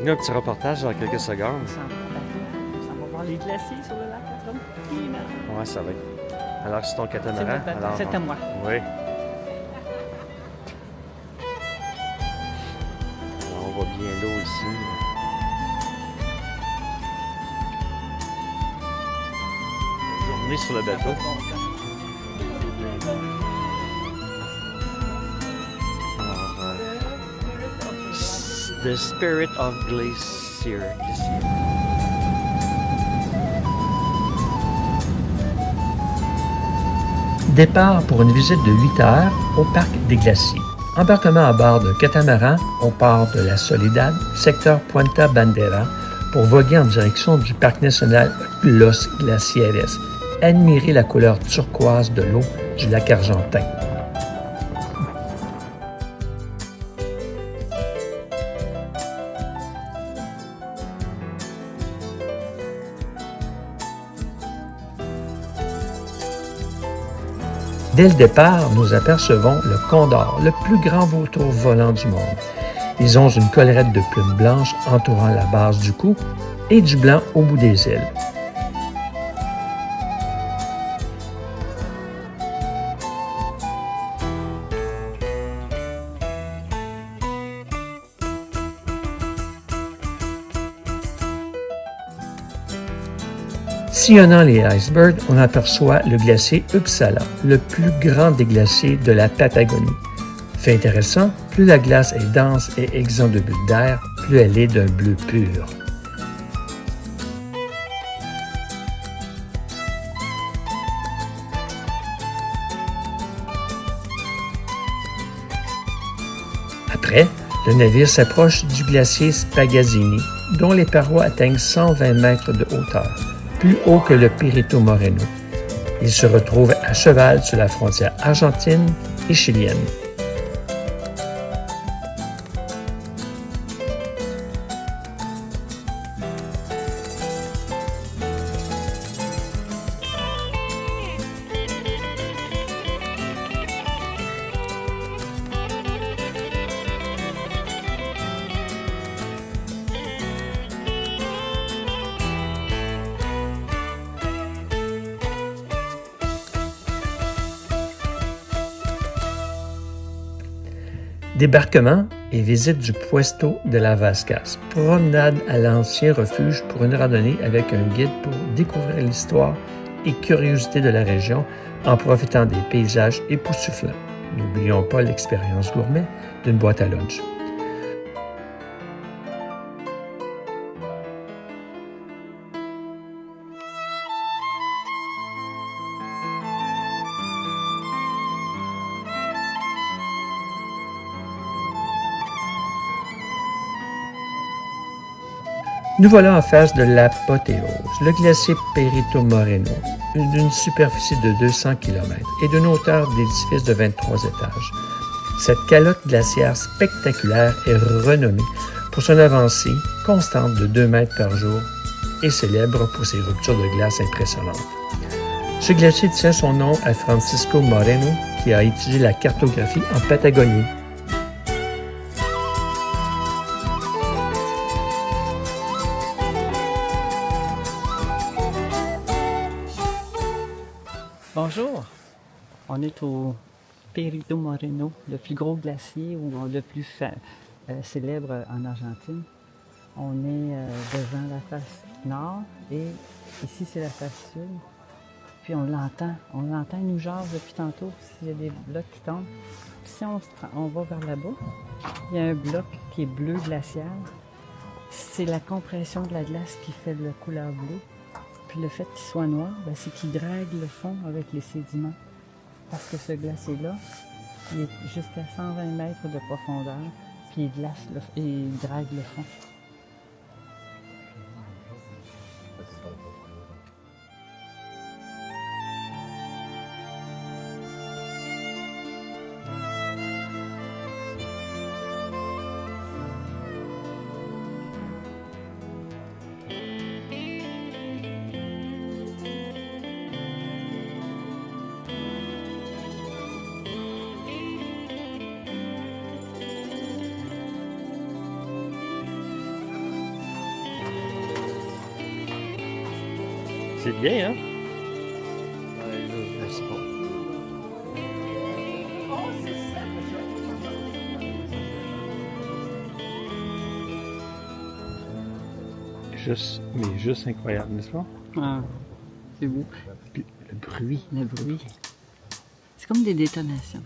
Nous, un petit reportage dans quelques secondes. On s'en va voir les glaciers sur le lac Latron. Ouais, ça va être. Alors, c'est ton C'est catamaran. notre bateau, Alors, c'est à moi. Oui. Alors, on voit bien l'eau ici. Journée sur le bateau. Alors, The Spirit of Glacier. Départ pour une visite de 8 heures au Parc des Glaciers. Embarquement à bord d'un catamaran au port de la Soledad, secteur Puerto Bandera, pour voguer en direction du Parc national Los Glaciares. Admirer la couleur turquoise de l'eau du lac Argentin. Dès le départ, nous apercevons le condor, le plus grand vautour volant du monde. Ils ont une collerette de plumes blanches entourant la base du cou et du blanc au bout des ailes. Sillonnant les icebergs, on aperçoit le glacier Uppsala, le plus grand des glaciers de la Patagonie. Fait intéressant, plus la glace est dense et exempte de bulles d'air, plus elle est d'un bleu pur. Après, le navire s'approche du glacier Spagazzini, dont les parois atteignent 120 mètres de hauteur, plus haut que le Perito Moreno. Il se retrouve à cheval sur la frontière argentine et chilienne. Débarquement et visite du Puesto de la Vascas. Promenade à l'ancien refuge pour une randonnée avec un guide pour découvrir l'histoire et curiosités de la région en profitant des paysages époustouflants. N'oublions pas l'expérience gourmet d'une boîte à lunch. Nous voilà en face de l'apothéose, le glacier Perito Moreno, d'une superficie de 200 km et d'une hauteur d'édifice de 23 étages. Cette calotte glaciaire spectaculaire est renommée pour son avancée constante de 2 mètres par jour et célèbre pour ses ruptures de glace impressionnantes. Ce glacier tient son nom à Francisco Moreno, qui a étudié la cartographie en Patagonie. Bonjour, on est au Perito Moreno, le plus gros glacier ou le plus célèbre en Argentine. On est devant la face nord et ici c'est la face sud. Puis on l'entend, il nous jase depuis tantôt s'il y a des blocs qui tombent. Puis si on va vers là-bas, il y a un bloc qui est bleu glacial. C'est la compression de la glace qui fait la couleur bleue. Puis le fait qu'il soit noir, c'est qu'il drague le fond avec les sédiments. Parce que ce glacier-là, il est jusqu'à 120 mètres de profondeur, puis il drague le fond. C'est bien, hein? C'est bon. Juste incroyable, n'est-ce pas? Ah, c'est beau. Puis le bruit. Le bruit. C'est comme des détonations.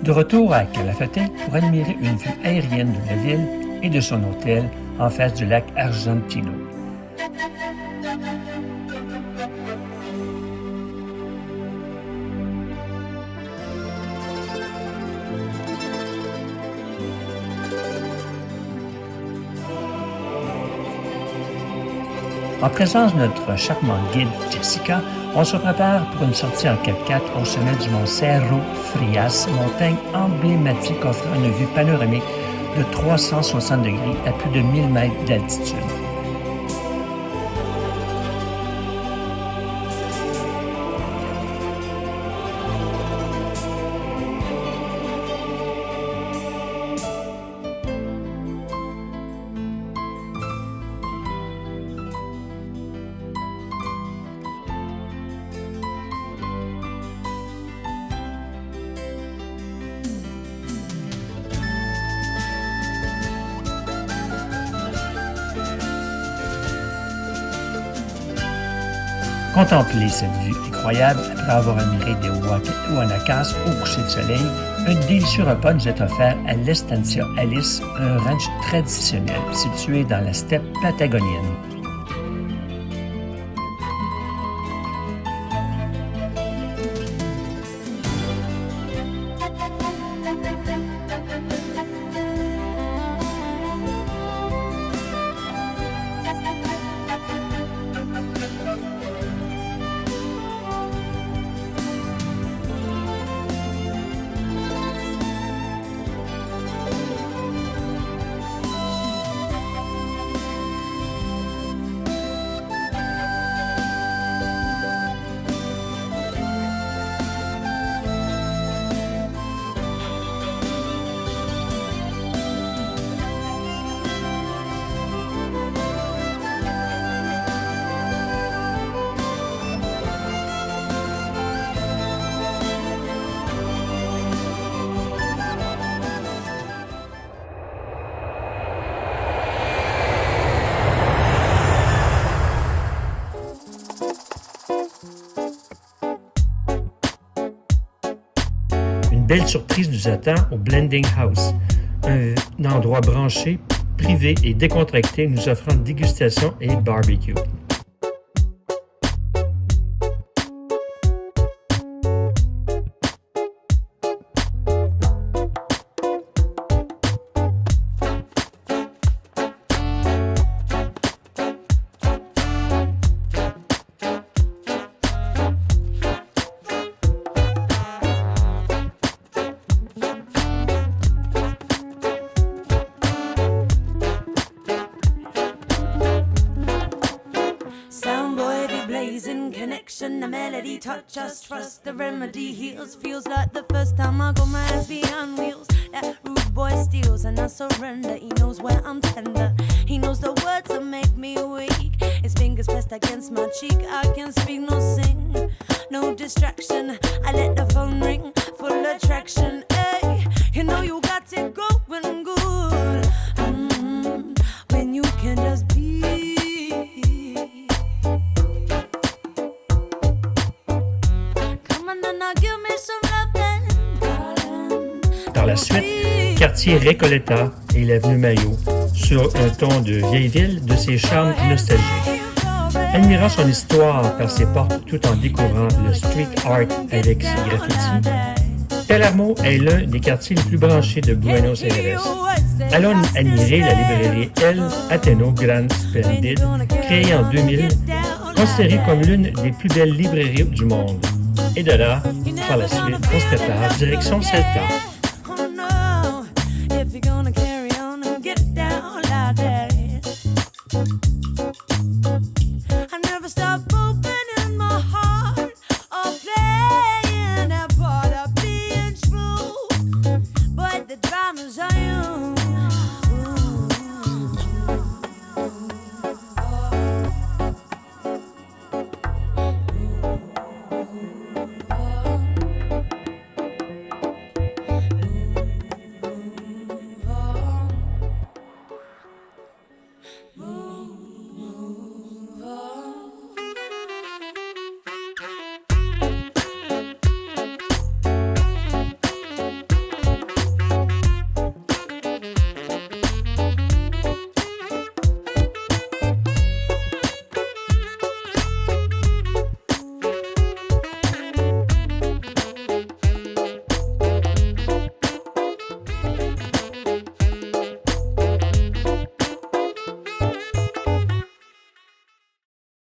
De retour à Calafate pour admirer une vue aérienne de la ville et de son hôtel en face du lac Argentino. En présence de notre charmante guide Jessica, on se prépare pour une sortie en 4x4 au sommet du mont Cerro Frias, montagne emblématique offrant une vue panoramique de 360 degrés à plus de 1000 mètres d'altitude. Contempler cette vue incroyable après avoir admiré des Huanacas au coucher de soleil, un délicieux repas nous est offert à l'Estancia Alice, un ranch traditionnel situé dans la steppe patagonienne. belle surprise nous attend au Blending House, un endroit branché, privé et décontracté nous offrant dégustation et barbecue. The melody touch us, trust the remedy heals. Feels like the first time I got my hands behind wheels. That rude boy steals and I surrender. He knows where I'm tender. He knows the words that make me weak. His fingers pressed against my cheek. I can speak, no sing, no distraction. I let the phone ring, full attraction. Hey, you know you got it going good. When you can just be. Par la suite, quartier Recoleta et l'avenue Maillot, sur un ton de vieille ville de ses charmes nostalgiques. Admirant son histoire par ses portes tout en découvrant le street art avec ses graffitis, Palermo est l'un des quartiers les plus branchés de Buenos Aires. Allons admirer la librairie El Ateneo Gran Splendid, créée en 2000, considérée comme l'une des plus belles librairies du monde. Et de là, par la suite, on se prépare direction Celta. If you're gonna carry on and get down like that.